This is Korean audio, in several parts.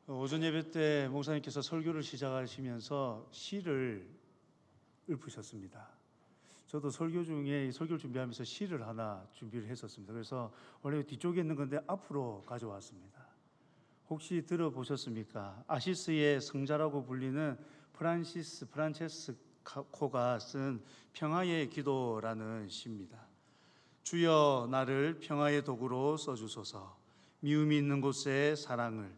오전 예배 때 목사님께서 설교를 시작하시면서 시를 읊으셨습니다. 저도 설교 중에 설교를 준비하면서 시를 하나 준비를 했었습니다. 그래서 원래 뒤쪽에 있는 건데 앞으로 가져왔습니다. 혹시 들어보셨습니까? 아시스의 성자라고 불리는 프란체스코가 쓴 평화의 기도라는 시입니다. 주여 나를 평화의 도구로 써주소서. 미움이 있는 곳에 사랑을,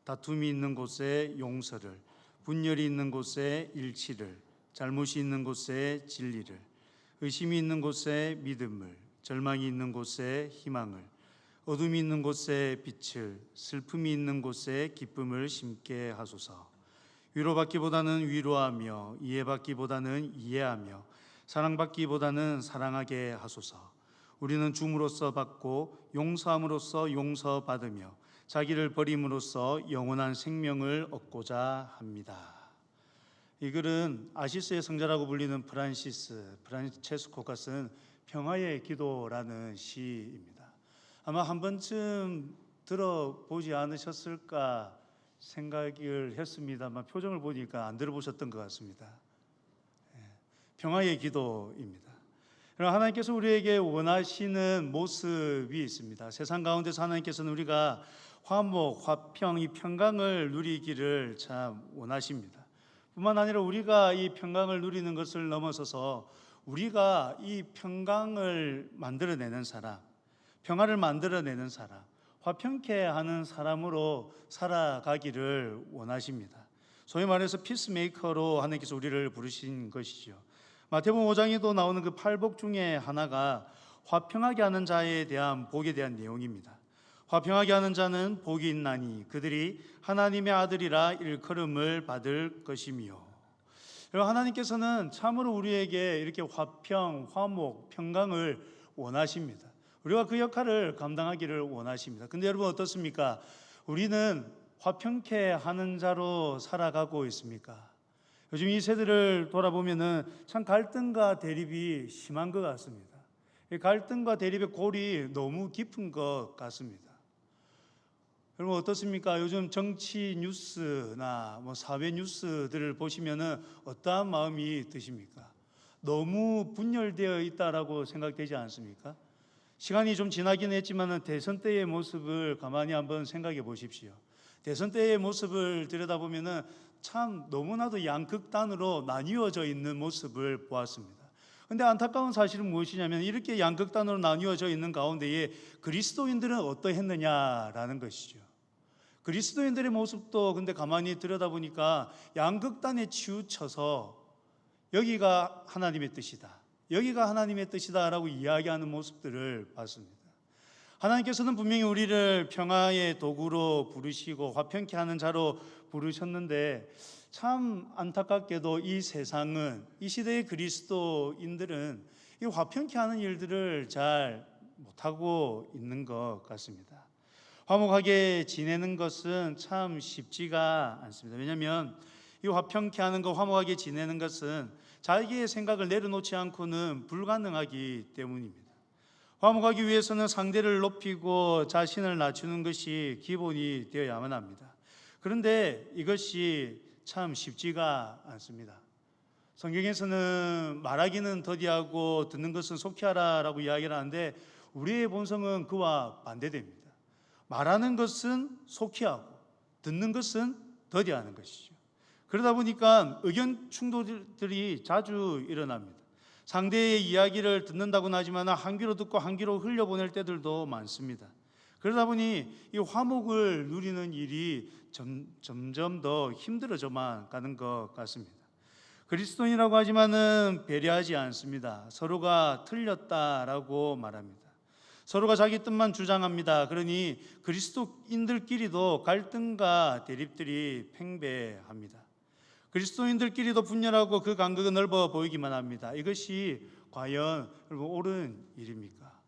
다툼이 있는 곳에 용서를, 분열이 있는 곳에 일치를, 잘못이 있는 곳에 진리를, 의심이 있는 곳에 믿음을, 절망이 있는 곳에 희망을, 어둠이 있는 곳에 빛을, 슬픔이 있는 곳에 기쁨을 심게 하소서. 위로받기보다는 위로하며, 이해받기보다는 이해하며, 사랑받기보다는 사랑하게 하소서. 우리는 줌으로써 받고 용서함으로써 용서받으며 자기를 버림으로써 영원한 생명을 얻고자 합니다. 이 글은 아시스의 성자라고 불리는 프란체스코가 쓴 평화의 기도라는 시입니다. 아마 한 번쯤 들어보지 않으셨을까 생각을 했습니다만 표정을 보니까 안 들어보셨던 것 같습니다. 평화의 기도입니다. 하나님께서 우리에게 원하시는 모습이 있습니다. 세상 가운데서 하나님께서는 우리가 화목, 화평, 이 평강을 누리기를 참 원하십니다. 뿐만 아니라 우리가 이 평강을 누리는 것을 넘어서서 우리가 이 평강을 만들어내는 사람, 평화를 만들어내는 사람, 화평케 하는 사람으로 살아가기를 원하십니다. 소위 말해서 피스메이커로 하나님께서 우리를 부르신 것이죠. 마태복음 5장에도 나오는 그 팔복 중에 하나가 화평하게 하는 자에 대한 복에 대한 내용입니다. 화평하게 하는 자는 복이 있나니 그들이 하나님의 아들이라 일컬음을 받을 것이며. 여러분, 하나님께서는 참으로 우리에게 이렇게 화평, 화목, 평강을 원하십니다. 우리가 그 역할을 감당하기를 원하십니다. 근데 여러분 어떻습니까? 우리는 화평케 하는 자로 살아가고 있습니까? 요즘 이 세대를 돌아보면은 참 갈등과 대립이 심한 것 같습니다. 이 갈등과 대립의 골이 너무 깊은 것 같습니다. 여러분 어떻습니까? 요즘 정치 뉴스나 사회 뉴스들을 보시면은 어떠한 마음이 드십니까? 너무 분열되어 있다라고 생각되지 않습니까? 시간이 좀 지나긴 했지만은 대선 때의 모습을 가만히 한번 생각해 보십시오. 대선 때의 모습을 들여다보면은 참 너무나도 양극단으로 나뉘어져 있는 모습을 보았습니다. 그런데 안타까운 사실은 무엇이냐면 이렇게 양극단으로 나뉘어져 있는 가운데에 그리스도인들은 어떠했느냐라는 것이죠. 그리스도인들의 모습도 근데 가만히 들여다보니까 양극단에 치우쳐서 여기가 하나님의 뜻이다, 여기가 하나님의 뜻이다라고 이야기하는 모습들을 봤습니다. 하나님께서는 분명히 우리를 평화의 도구로 부르시고 화평케 하는 자로 부르셨는데 참 안타깝게도 이 세상은, 이 시대의 그리스도인들은 이 화평케 하는 일들을 잘 못하고 있는 것 같습니다. 화목하게 지내는 것은 참 쉽지가 않습니다. 왜냐하면 이 화평케 하는 것, 화목하게 지내는 것은 자기의 생각을 내려놓지 않고는 불가능하기 때문입니다. 화목하기 위해서는 상대를 높이고 자신을 낮추는 것이 기본이 되어야만 합니다. 그런데 이것이 참 쉽지가 않습니다. 성경에서는 말하기는 더디하고 듣는 것은 속히하라라고 이야기를 하는데 우리의 본성은 그와 반대됩니다. 말하는 것은 속히하고 듣는 것은 더디하는 것이죠. 그러다 보니까 의견 충돌들이 자주 일어납니다. 상대의 이야기를 듣는다고는 하지만 한 귀로 듣고 한 귀로 흘려보낼 때들도 많습니다. 그러다 보니 이 화목을 누리는 일이 점점 더 힘들어져만 가는 것 같습니다. 그리스도인이라고 하지만은 배려하지 않습니다. 서로가 틀렸다라고 말합니다. 서로가 자기 뜻만 주장합니다. 그러니 그리스도인들끼리도 갈등과 대립들이 팽배합니다. 그리스도인들끼리도 분열하고 그 간극은 넓어 보이기만 합니다. 이것이 과연 옳은 일입니까?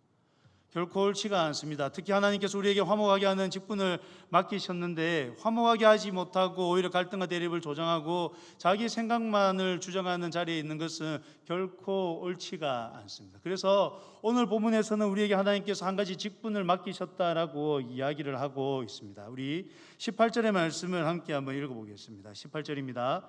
결코 옳지가 않습니다. 특히 하나님께서 우리에게 화목하게 하는 직분을 맡기셨는데 화목하게 하지 못하고 오히려 갈등과 대립을 조장하고 자기 생각만을 주장하는 자리에 있는 것은 결코 옳지가 않습니다. 그래서 오늘 본문에서는 우리에게 하나님께서 한 가지 직분을 맡기셨다라고 이야기를 하고 있습니다. 우리 18절의 말씀을 함께 한번 읽어보겠습니다. 18절입니다.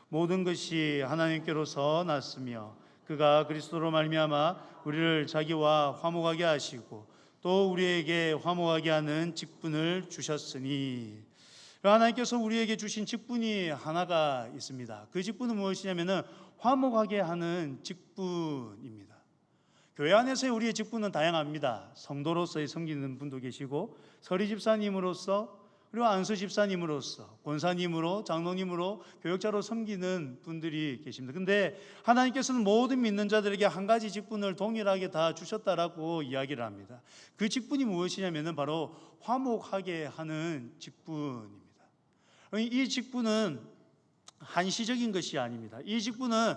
모든 것이 하나님께로서 났으며 그가 그리스도로 말미암아 우리를 자기와 화목하게 하시고 또 우리에게 화목하게 하는 직분을 주셨으니, 하나님께서 우리에게 주신 직분이 하나가 있습니다. 그 직분은 무엇이냐면은 화목하게 하는 직분입니다. 교회 안에서의 우리의 직분은 다양합니다. 성도로서의 섬기는 분도 계시고 서리 집사님으로서, 그리고 안수 집사님으로서, 권사님으로, 장로님으로, 교역자로 섬기는 분들이 계십니다. 그런데 하나님께서는 모든 믿는 자들에게 한 가지 직분을 동일하게 다 주셨다라고 이야기를 합니다. 그 직분이 무엇이냐면 바로 화목하게 하는 직분입니다. 이 직분은 한시적인 것이 아닙니다. 이 직분은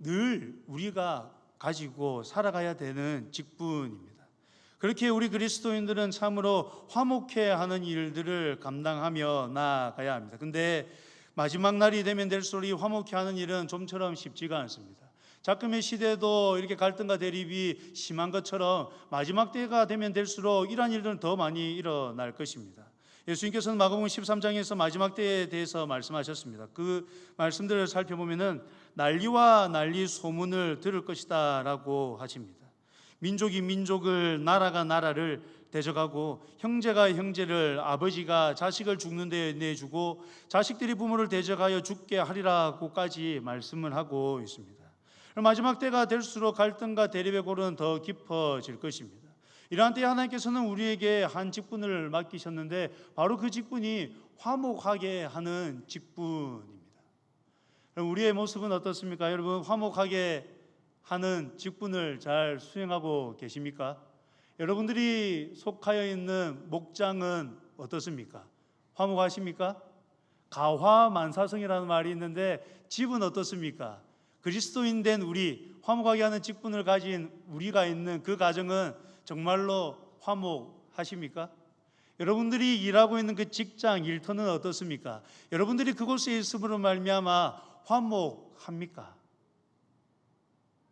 늘 우리가 가지고 살아가야 되는 직분입니다. 그렇게 우리 그리스도인들은 참으로 화목해 하는 일들을 감당하며 나아가야 합니다. 근데 마지막 날이 되면 될수록 이 화목해 하는 일은 좀처럼 쉽지가 않습니다. 자금의 시대도 이렇게 갈등과 대립이 심한 것처럼 마지막 때가 되면 될수록 이러한 일들은 더 많이 일어날 것입니다. 예수님께서는 마가복음 13장에서 마지막 때에 대해서 말씀하셨습니다. 그 말씀들을 살펴보면은 난리와 난리 소문을 들을 것이다 라고 하십니다. 민족이 민족을, 나라가 나라를 대적하고 형제가 형제를, 아버지가 자식을 죽는 데 내주고 자식들이 부모를 대적하여 죽게 하리라고까지 말씀을 하고 있습니다. 마지막 때가 될수록 갈등과 대립의 골은 더 깊어질 것입니다. 이러한 때에 하나님께서는 우리에게 한 직분을 맡기셨는데 바로 그 직분이 화목하게 하는 직분입니다. 우리의 모습은 어떻습니까? 여러분, 화목하게 하는 직분을 잘 수행하고 계십니까? 여러분들이 속하여 있는 목장은 어떻습니까? 화목하십니까? 가화만사성이라는 말이 있는데 집은 어떻습니까? 그리스도인 된 우리, 화목하게 하는 직분을 가진 우리가 있는 그 가정은 정말로 화목하십니까? 여러분들이 일하고 있는 그 직장, 일터는 어떻습니까? 여러분들이 그곳에 있음으로 말미암아 화목합니까?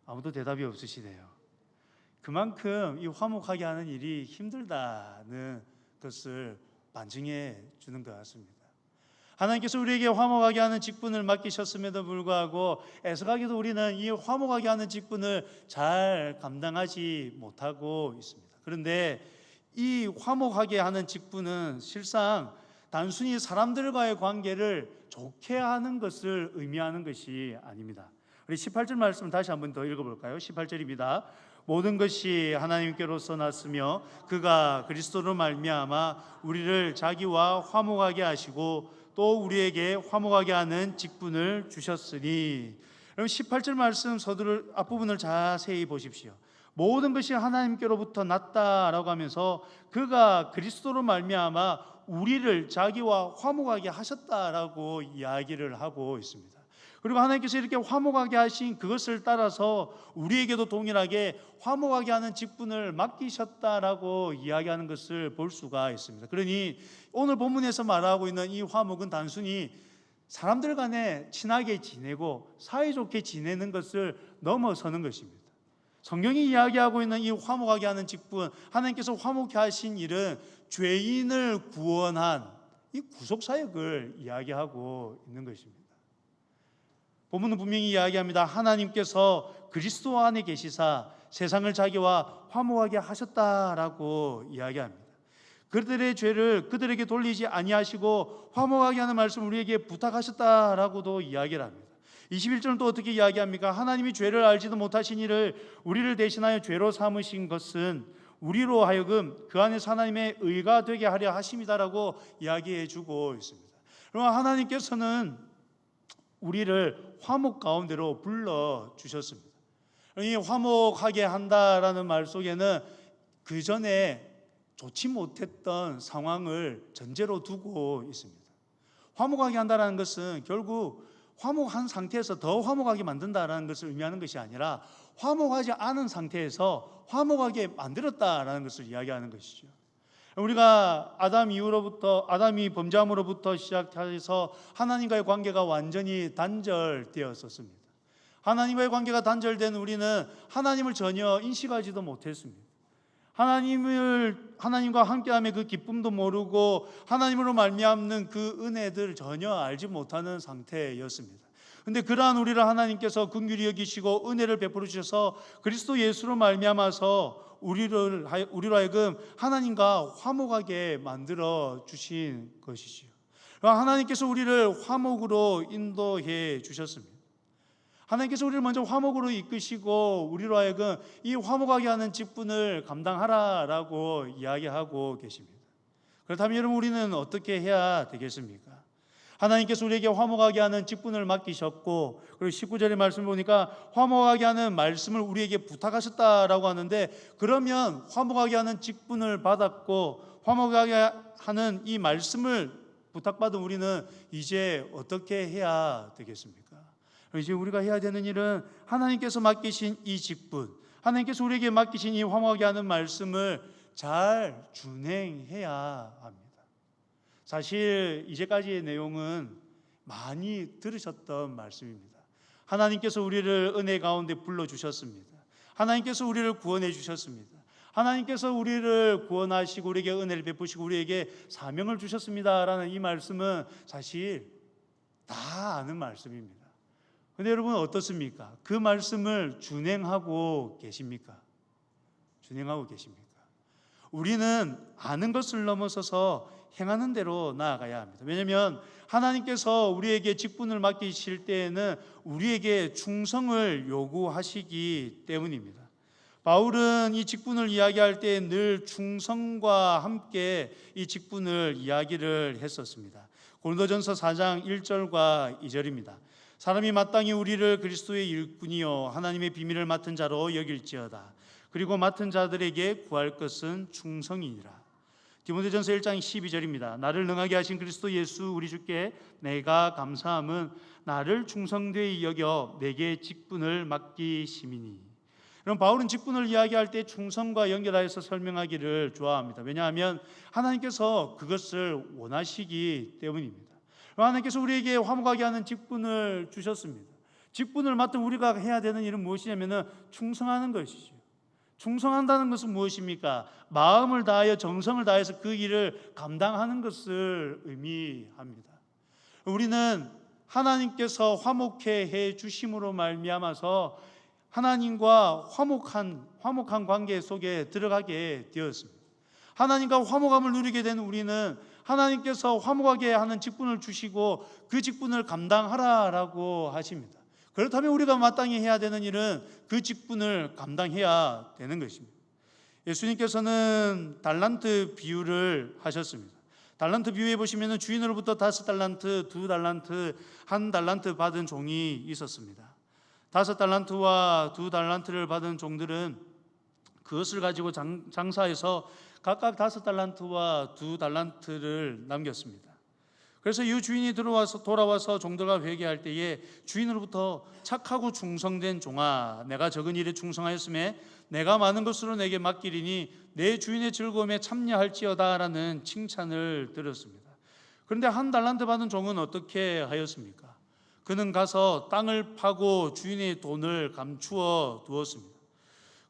아무도 대답이 없으시네요. 그만큼 이 화목하게 하는 일이 힘들다는 것을 반증해 주는 것 같습니다. 하나님께서 우리에게 화목하게 하는 직분을 맡기셨음에도 불구하고 애석하게도 우리는 이 화목하게 하는 직분을 잘 감당하지 못하고 있습니다. 그런데 이 화목하게 하는 직분은 실상 단순히 사람들과의 관계를 좋게 하는 것을 의미하는 것이 아닙니다. 우리 18절 말씀 다시 한번 더 읽어볼까요? 18절입니다. 모든 것이 하나님께로서 났으며 그가 그리스도로 말미암아 우리를 자기와 화목하게 하시고 또 우리에게 화목하게 하는 직분을 주셨으니. 여러분 18절 말씀 서두를 앞부분을 자세히 보십시오. 모든 것이 하나님께로부터 났다라고 하면서 그가 그리스도로 말미암아 우리를 자기와 화목하게 하셨다라고 이야기를 하고 있습니다. 그리고 하나님께서 이렇게 화목하게 하신 그것을 따라서 우리에게도 동일하게 화목하게 하는 직분을 맡기셨다라고 이야기하는 것을 볼 수가 있습니다. 그러니 오늘 본문에서 말하고 있는 이 화목은 단순히 사람들 간에 친하게 지내고 사이좋게 지내는 것을 넘어서는 것입니다. 성경이 이야기하고 있는 이 화목하게 하는 직분, 하나님께서 화목케 하신 일은 죄인을 구원한 이 구속사역을 이야기하고 있는 것입니다. 본문은 분명히 이야기합니다. 하나님께서 그리스도 안에 계시사 세상을 자기와 화목하게 하셨다라고 이야기합니다. 그들의 죄를 그들에게 돌리지 아니하시고 화목하게 하는 말씀 우리에게 부탁하셨다라고도 이야기를 합니다. 21절은 또 어떻게 이야기합니까? 하나님이 죄를 알지도 못하신 이를 우리를 대신하여 죄로 삼으신 것은 우리로 하여금 그 안에서 하나님의 의가 되게 하려 하심이다라고 이야기해 주고 있습니다. 그러면 하나님께서는 우리를 화목 가운데로 불러주셨습니다. 이 화목하게 한다라는 말 속에는 그 전에 좋지 못했던 상황을 전제로 두고 있습니다. 화목하게 한다는 것은 결국 화목한 상태에서 더 화목하게 만든다라는 것을 의미하는 것이 아니라 화목하지 않은 상태에서 화목하게 만들었다라는 것을 이야기하는 것이죠. 우리가 아담이 범죄함으로부터 시작해서 하나님과의 관계가 완전히 단절되었었습니다. 하나님과의 관계가 단절된 우리는 하나님을 전혀 인식하지도 못했습니다. 하나님과 함께함의 그 기쁨도 모르고 하나님으로 말미암는 그 은혜들을 전혀 알지 못하는 상태였습니다. 그런데 그러한 우리를 하나님께서 긍휼히 여기시고 은혜를 베풀어 주셔서 그리스도 예수로 말미암아서 우리로 하여금 하나님과 화목하게 만들어 주신 것이지요. 하나님께서 우리를 화목으로 인도해 주셨습니다. 하나님께서 우리를 먼저 화목으로 이끄시고 우리로 하여금 이 화목하게 하는 직분을 감당하라라고 이야기하고 계십니다. 그렇다면 여러분, 우리는 어떻게 해야 되겠습니까? 하나님께서 우리에게 화목하게 하는 직분을 맡기셨고, 그리고 19절의 말씀을 보니까 화목하게 하는 말씀을 우리에게 부탁하셨다라고 하는데, 그러면 화목하게 하는 직분을 받았고 화목하게 하는 이 말씀을 부탁받은 우리는 이제 어떻게 해야 되겠습니까? 이제 우리가 해야 되는 일은 하나님께서 맡기신 이 직분, 하나님께서 우리에게 맡기신 이 화목하게 하는 말씀을 잘 준행해야 합니다. 사실 이제까지의 내용은 많이 들으셨던 말씀입니다. 하나님께서 우리를 은혜 가운데 불러주셨습니다. 하나님께서 우리를 구원해 주셨습니다. 하나님께서 우리를 구원하시고 우리에게 은혜를 베푸시고 우리에게 사명을 주셨습니다라는 이 말씀은 사실 다 아는 말씀입니다. 그런데 여러분 어떻습니까? 그 말씀을 준행하고 계십니까? 준행하고 계십니까? 우리는 아는 것을 넘어서서 행하는 대로 나아가야 합니다. 왜냐하면 하나님께서 우리에게 직분을 맡기실 때에는 우리에게 충성을 요구하시기 때문입니다. 바울은 이 직분을 이야기할 때 늘 충성과 함께 이 직분을 이야기를 했었습니다. 고린도전서 4장 1절과 2절입니다. 사람이 마땅히 우리를 그리스도의 일꾼이요 하나님의 비밀을 맡은 자로 여길지어다. 그리고 맡은 자들에게 구할 것은 충성이니라. 디모데전서 1장 12절입니다. 나를 능하게 하신 그리스도 예수 우리 주께 내가 감사함은 나를 충성되이 여겨 내게 직분을 맡기심이니. 그럼 바울은 직분을 이야기할 때 충성과 연결하여서 설명하기를 좋아합니다. 왜냐하면 하나님께서 그것을 원하시기 때문입니다. 하나님께서 우리에게 화목하게 하는 직분을 주셨습니다. 직분을 맡은 우리가 해야 되는 일은 무엇이냐면 충성하는 것이죠. 충성한다는 것은 무엇입니까? 마음을 다하여 정성을 다해서 그 일을 감당하는 것을 의미합니다. 우리는 하나님께서 화목해 해 주심으로 말미암아서 하나님과 화목한 관계 속에 들어가게 되었습니다. 하나님과 화목함을 누리게 된 우리는 하나님께서 화목하게 하는 직분을 주시고 그 직분을 감당하라라고 하십니다. 그렇다면 우리가 마땅히 해야 되는 일은 그 직분을 감당해야 되는 것입니다. 예수님께서는 달란트 비유를 하셨습니다. 달란트 비유에 보시면 주인으로부터 5달란트, 2달란트, 1달란트 받은 종이 있었습니다. 5달란트와 2달란트를 받은 종들은 그것을 가지고 장사해서 각각 5달란트와 2달란트를 남겼습니다. 그래서 이 주인이 돌아와서 종들과 회개할 때에 주인으로부터 착하고 충성된 종아, 내가 적은 일에 충성하였음에 내가 많은 것으로 내게 맡기리니 내 주인의 즐거움에 참여할지어다 라는 칭찬을 들었습니다. 그런데 1달란트 받은 종은 어떻게 하였습니까? 그는 가서 땅을 파고 주인의 돈을 감추어 두었습니다.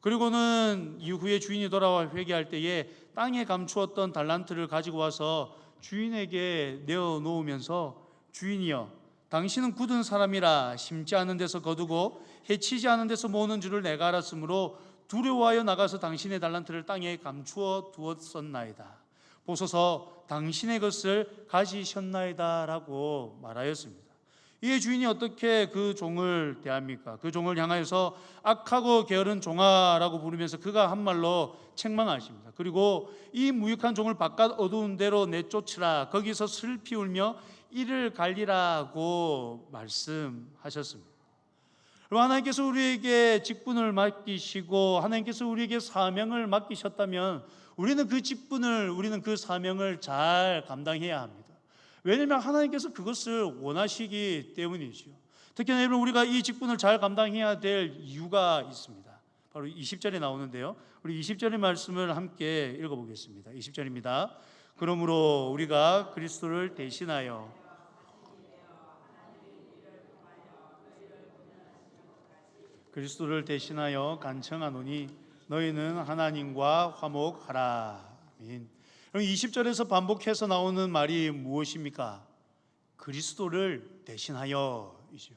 그리고는 이후에 주인이 돌아와 회개할 때에 땅에 감추었던 달란트를 가지고 와서 주인에게 내어놓으면서 주인이여, 당신은 굳은 사람이라 심지 않은 데서 거두고 해치지 않은 데서 모으는 줄을 내가 알았으므로 두려워하여 나가서 당신의 달란트를 땅에 감추어 두었었나이다. 보소서 당신의 것을 가지셨나이다 라고 말하였습니다. 이 주인이 어떻게 그 종을 대합니까? 그 종을 향하여서 악하고 게으른 종아라고 부르면서 그가 한 말로 책망하십니다. 그리고 이 무익한 종을 바깥 어두운 데로 내쫓으라, 거기서 슬피 울며 이를 갈리라고 말씀하셨습니다. 하나님께서 우리에게 직분을 맡기시고 하나님께서 우리에게 사명을 맡기셨다면 우리는 그 직분을, 우리는 그 사명을 잘 감당해야 합니다. 왜냐하면 하나님께서 그것을 원하시기 때문이죠. 특히나 여러분, 우리가 이 직분을 잘 감당해야 될 이유가 있습니다. 바로 20절에 나오는데요, 우리 20절의 말씀을 함께 읽어보겠습니다. 20절입니다. 그러므로 우리가 그리스도를 대신하여 간청하노니 너희는 하나님과 화목하라. 아멘. 20절에서 반복해서 나오는 말이 무엇입니까? 그리스도를 대신하여이죠.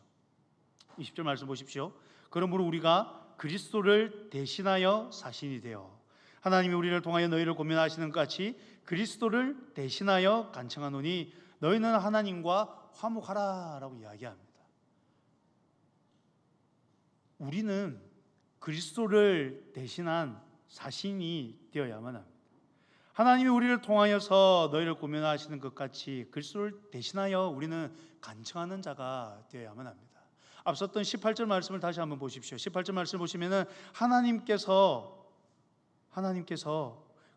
20절 말씀 보십시오. 그러므로 우리가 그리스도를 대신하여 사신이 되어 하나님이 우리를 통하여 너희를 고면하시는 것 같이 그리스도를 대신하여 간청하노니 너희는 하나님과 화목하라 라고 이야기합니다. 우리는 그리스도를 대신한 사신이 되어야만 합니다. 하나님이 우리를 통하여서 너희를 고면하시는 것 같이 그리스도를 대신하여 우리는 간청하는 자가 되어야만 합니다. 앞섰던 18절 말씀을 다시 한번 보십시오. 18절 말씀을 보시면은 하나님께서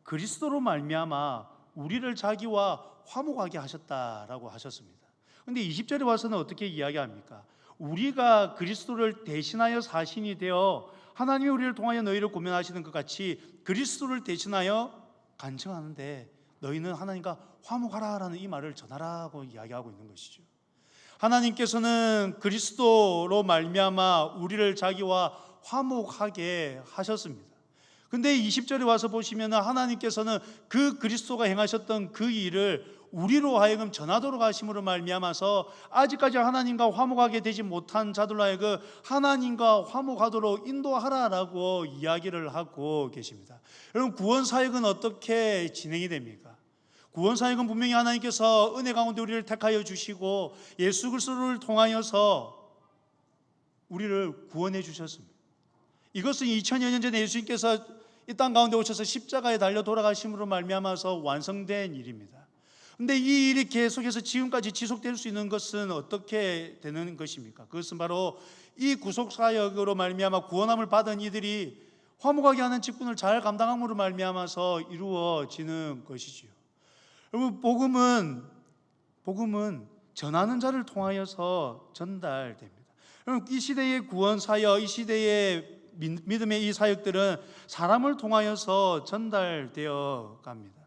그리스도로 말미암아 우리를 자기와 화목하게 하셨다라고 하셨습니다. 그런데 20절에 와서는 어떻게 이야기합니까? 우리가 그리스도를 대신하여 사신이 되어 하나님이 우리를 통하여 너희를 고면하시는 것 같이 그리스도를 대신하여 간청하는데 너희는 하나님과 화목하라라는 이 말을 전하라고 이야기하고 있는 것이죠. 하나님께서는 그리스도로 말미암아 우리를 자기와 화목하게 하셨습니다. 근데 20절에 와서 보시면 하나님께서는 그 그리스도가 행하셨던 그 일을 우리로 하여금 전하도록 하심으로 말미암아서 아직까지 하나님과 화목하게 되지 못한 자들로 하여금 하나님과 화목하도록 인도하라라고 이야기를 하고 계십니다. 여러분, 구원 사역은 어떻게 진행이 됩니까? 구원 사역은 분명히 하나님께서 은혜 가운데 우리를 택하여 주시고 예수 그리스도를 통하여서 우리를 구원해 주셨습니다. 이것은 2000여 년 전에 예수님께서 이 땅 가운데 오셔서 십자가에 달려 돌아가심으로 말미암아서 완성된 일입니다. 그런데 이 일이 계속해서 지금까지 지속될 수 있는 것은 어떻게 되는 것입니까? 그것은 바로 이 구속사역으로 말미암아 구원함을 받은 이들이 화목하게 하는 직분을 잘 감당함으로 말미암아서 이루어지는 것이지요. 여러분, 복음은 전하는 자를 통하여서 전달됩니다. 여러분, 이 시대의 구원사역, 이 시대의 믿음의 이 사역들은 사람을 통하여서 전달되어 갑니다.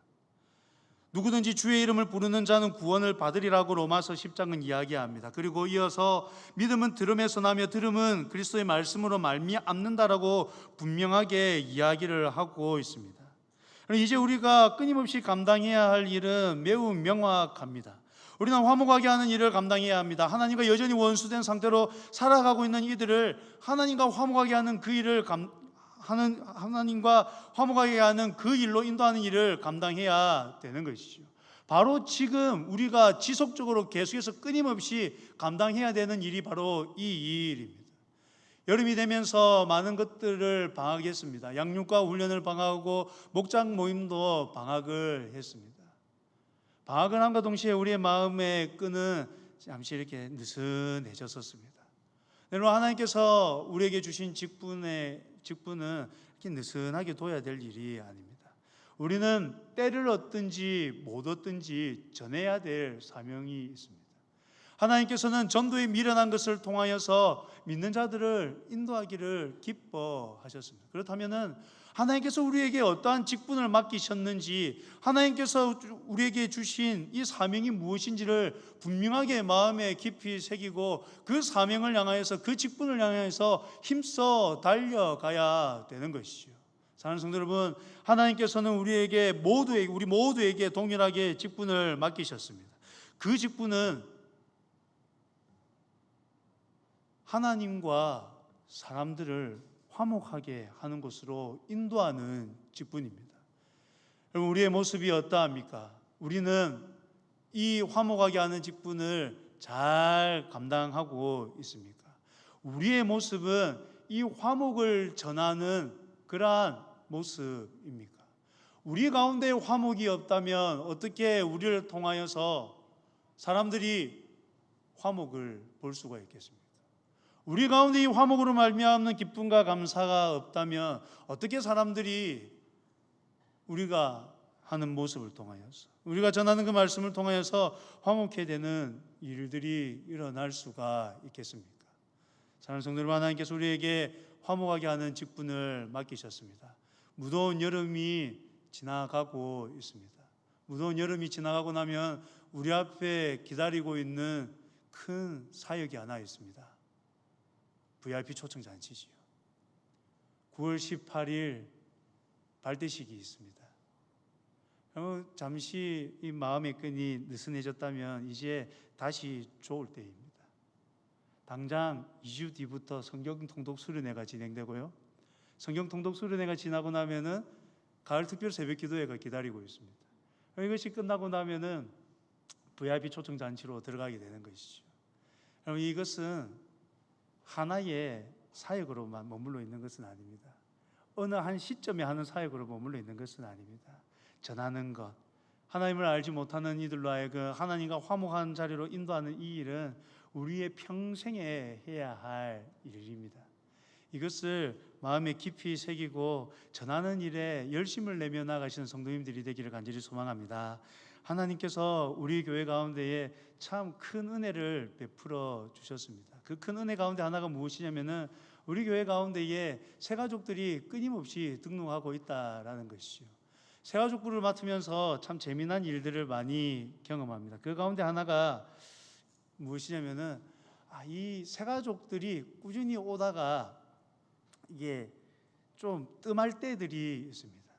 누구든지 주의 이름을 부르는 자는 구원을 받으리라고 로마서 10장은 이야기합니다. 그리고 이어서 믿음은 들음에서 나며 들음은 그리스도의 말씀으로 말미암는다라고 분명하게 이야기를 하고 있습니다. 이제 우리가 끊임없이 감당해야 할 일은 매우 명확합니다. 우리는 화목하게 하는 일을 감당해야 합니다. 하나님과 여전히 원수된 상태로 살아가고 있는 이들을 하나님과 화목하게 하는 그 일을 하나님과 화목하게 하는 그 일로 인도하는 일을 감당해야 되는 것이죠. 바로 지금 우리가 지속적으로 계속해서 끊임없이 감당해야 되는 일이 바로 이 일입니다. 여름이 되면서 많은 것들을 방학했습니다. 양육과 훈련을 방학하고 목장 모임도 방학을 했습니다. 방학을 함과 동시에 우리의 마음의 끈은 잠시 이렇게 느슨해졌었습니다. 여러분, 하나님께서 우리에게 주신 직분은 이렇게 느슨하게 둬야 될 일이 아닙니다. 우리는 때를 얻든지 못 얻든지 전해야 될 사명이 있습니다. 하나님께서는 전도에 미련한 것을 통하여서 믿는 자들을 인도하기를 기뻐하셨습니다. 그렇다면 하나님께서 우리에게 어떠한 직분을 맡기셨는지, 하나님께서 우리에게 주신 이 사명이 무엇인지를 분명하게 마음에 깊이 새기고 그 사명을 향하여서, 그 직분을 향해서 힘써 달려가야 되는 것이죠. 사랑하는 성도 여러분, 하나님께서는 우리 모두에게 동일하게 직분을 맡기셨습니다. 그 직분은 하나님과 사람들을 화목하게 하는 곳으로 인도하는 직분입니다. 여러분, 우리의 모습이 어떠합니까? 우리는 이 화목하게 하는 직분을 잘 감당하고 있습니까? 우리의 모습은 이 화목을 전하는 그러한 모습입니까? 우리 가운데 화목이 없다면 어떻게 우리를 통하여서 사람들이 화목을 볼 수가 있겠습니까? 우리 가운데 이 화목으로 말미암는 기쁨과 감사가 없다면 어떻게 사람들이 우리가 하는 모습을 통하여서, 우리가 전하는 그 말씀을 통하여서 화목해 되는 일들이 일어날 수가 있겠습니까? 사랑하는 성도 여러분, 하나님께서 우리에게 화목하게 하는 직분을 맡기셨습니다. 무더운 여름이 지나가고 있습니다. 무더운 여름이 지나가고 나면 우리 앞에 기다리고 있는 큰 사역이 하나 있습니다. VIP 초청 잔치지요. 9월 18일 발대식이 있습니다. 잠시 이 마음의 끈이 느슨해졌다면 이제 다시 좋을 때입니다. 당장 2주 뒤부터 성경 통독 수련회가 진행되고요. 성경 통독 수련회가 지나고 나면은 가을 특별 새벽 기도회가 기다리고 있습니다. 이것이 끝나고 나면은 VIP 초청 잔치로 들어가게 되는 것이죠. 여러분, 이것은 하나의 사역으로만 머물러 있는 것은 아닙니다. 어느 한 시점에 하는 사역으로 머물러 있는 것은 아닙니다. 전하는 것, 하나님을 알지 못하는 이들로 하여금 하나님과 화목한 자리로 인도하는 이 일은 우리의 평생에 해야 할 일입니다. 이것을 마음에 깊이 새기고 전하는 일에 열심을 내며 나가시는 성도님들이 되기를 간절히 소망합니다. 하나님께서 우리 교회 가운데에 참 큰 은혜를 베풀어 주셨습니다. 그 큰 은혜 가운데 하나가 무엇이냐면은 우리 교회 가운데에 새가족들이 끊임없이 등록하고 있다라는 것이죠. 새가족부를 맡으면서 참 재미난 일들을 많이 경험합니다. 그 가운데 하나가 무엇이냐면은 이 새가족들이 꾸준히 오다가 이게 좀 뜸할 때들이 있습니다.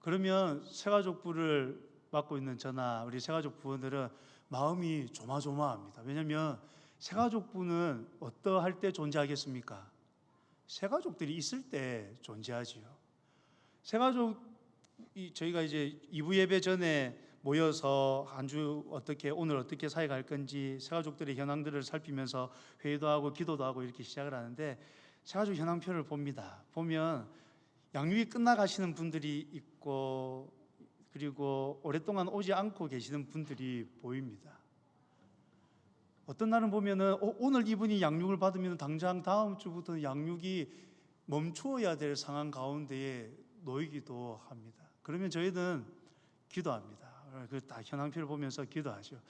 그러면 새가족부를 맡고 있는 저나 우리 새가족 부원들은 마음이 조마조마합니다. 왜냐하면 새가족부는 어떠할 때 존재하겠습니까? 새가족들이 있을 때 존재하지요. 저희가 이제 2부 예배 전에 모여서 한 주 오늘 어떻게 사역할 건지 새가족들의 현황들을 살피면서 회의도 하고 기도도 하고 이렇게 시작을 하는데, 새가족 현황표를 봅니다. 보면 양육이 끝나가시는 분들이 있고, 그리고 오랫동안 오지 않고 계시는 분들이 보입니다. 어떤 날은 보면은 오늘 이분이 양육을 받으면 당장 다음 주부터는 양육이 멈추어야 될 상황 가운데에 놓이기도 합니다. 그러면 저희는 기도합니다. 그 다 현황표를 보면서 기도하죠.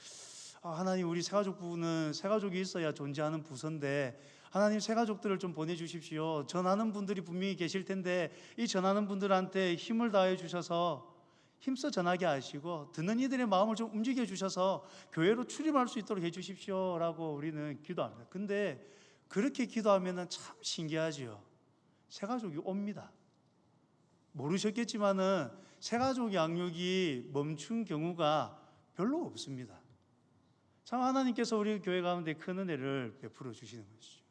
하나님, 우리 새가족 부는 새가족이 있어야 존재하는 부서인데 하나님, 새가족들을 좀 보내주십시오. 전하는 분들이 분명히 계실 텐데 이 전하는 분들한테 힘을 다해 주셔서 힘써 전하게 하시고 듣는 이들의 마음을 좀 움직여 주셔서 교회로 출입할 수 있도록 해 주십시오 라고 우리는 기도합니다. 근데 그렇게 기도하면 참 신기하지요. 새가족이 옵니다. 모르셨겠지만은 새가족 양육이 멈춘 경우가 별로 없습니다. 참 하나님께서 우리 교회 가운데 큰 은혜를 베풀어 주시는 것이죠.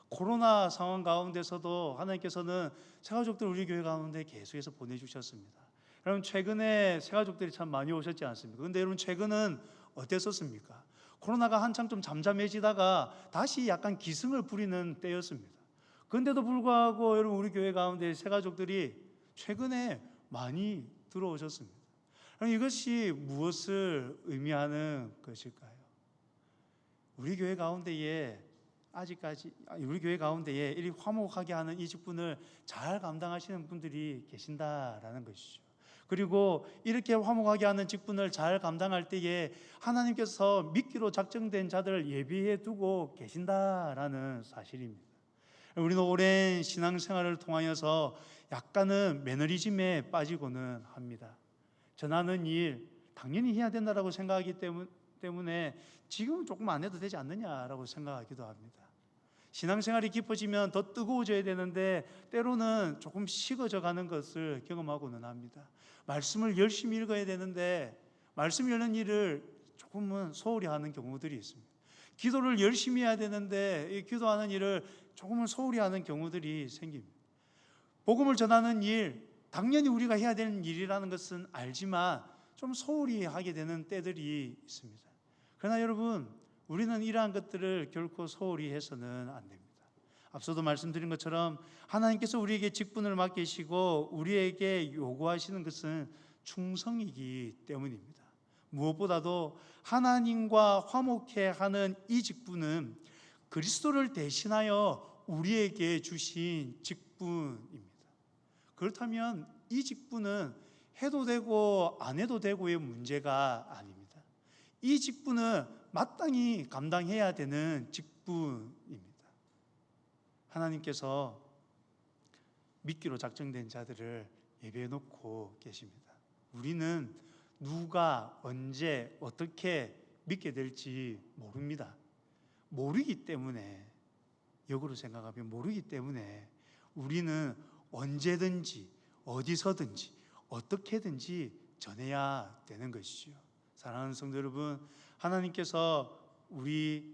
코로나 상황 가운데서도 하나님께서는 새가족들 우리 교회 가운데 계속해서 보내주셨습니다. 여러분, 최근에 새가족들이 참 많이 오셨지 않습니까? 그런데 여러분, 최근은 어땠었습니까? 코로나가 한창 좀 잠잠해지다가 다시 약간 기승을 부리는 때였습니다. 그런데도 불구하고 여러분, 우리 교회 가운데 새가족들이 최근에 많이 들어오셨습니다. 그럼 이것이 무엇을 의미하는 것일까요? 우리 교회 가운데에 이 화목하게 하는 이 직분을 잘 감당하시는 분들이 계신다라는 것이죠. 그리고 이렇게 화목하게 하는 직분을 잘 감당할 때에 하나님께서 믿기로 작정된 자들을 예비해 두고 계신다라는 사실입니다. 우리는 오랜 신앙생활을 통하여서 약간은 매너리즘에 빠지고는 합니다. 전하는 일 당연히 해야 된다라고 생각하기 때문에 지금은 조금 안 해도 되지 않느냐라고 생각하기도 합니다. 신앙생활이 깊어지면 더 뜨거워져야 되는데 때로는 조금 식어져 가는 것을 경험하고는 합니다. 말씀을 열심히 읽어야 되는데 말씀 읽는 일을 조금은 소홀히 하는 경우들이 있습니다. 기도를 열심히 해야 되는데 이 기도하는 일을 조금은 소홀히 하는 경우들이 생깁니다. 복음을 전하는 일, 당연히 우리가 해야 되는 일이라는 것은 알지만 좀 소홀히 하게 되는 때들이 있습니다. 그러나 여러분, 우리는 이러한 것들을 결코 소홀히 해서는 안 됩니다. 앞서도 말씀드린 것처럼 하나님께서 우리에게 직분을 맡기시고 우리에게 요구하시는 것은 충성이기 때문입니다. 무엇보다도 하나님과 화목해 하는 이 직분은 그리스도를 대신하여 우리에게 주신 직분입니다. 그렇다면 이 직분은 해도 되고 안 해도 되고의 문제가 아닙니다. 이 직분은 마땅히 감당해야 되는 직분입니다. 하나님께서 믿기로 작정된 자들을 예배해 놓고 계십니다. 우리는 누가 언제 어떻게 믿게 될지 모릅니다. 모르기 때문에, 역으로 생각하면 모르기 때문에 우리는 언제든지 어디서든지 어떻게든지 전해야 되는 것이죠. 사랑하는 성도 여러분, 하나님께서 우리에게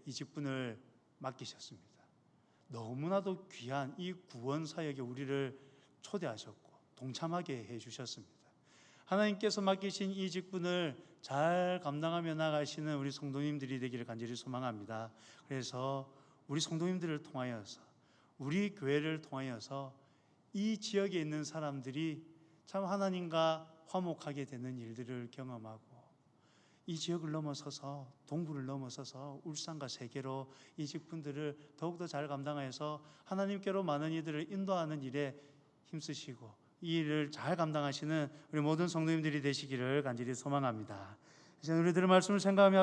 이 직분을 맡기셨습니다. 너무나도 귀한 이 구원 사역에 우리를 초대하셨고 동참하게 해주셨습니다. 하나님께서 맡기신 이 직분을 잘 감당하며 나가시는 우리 성도님들이 되기를 간절히 소망합니다. 그래서 우리 성도님들을 통하여서, 우리 교회를 통하여서 이 지역에 있는 사람들이 참 하나님과 화목하게 되는 일들을 경험하고, 이 지역을 넘어서서 동부를 넘어서서 울산과 세계로 이 직분들을 더욱더 잘 감당하여서 하나님께로 많은 이들을 인도하는 일에 힘쓰시고 이 일을 잘 감당하시는 우리 모든 성도님들이 되시기를 간절히 소망합니다. 이제 우리들의 말씀을 생각하며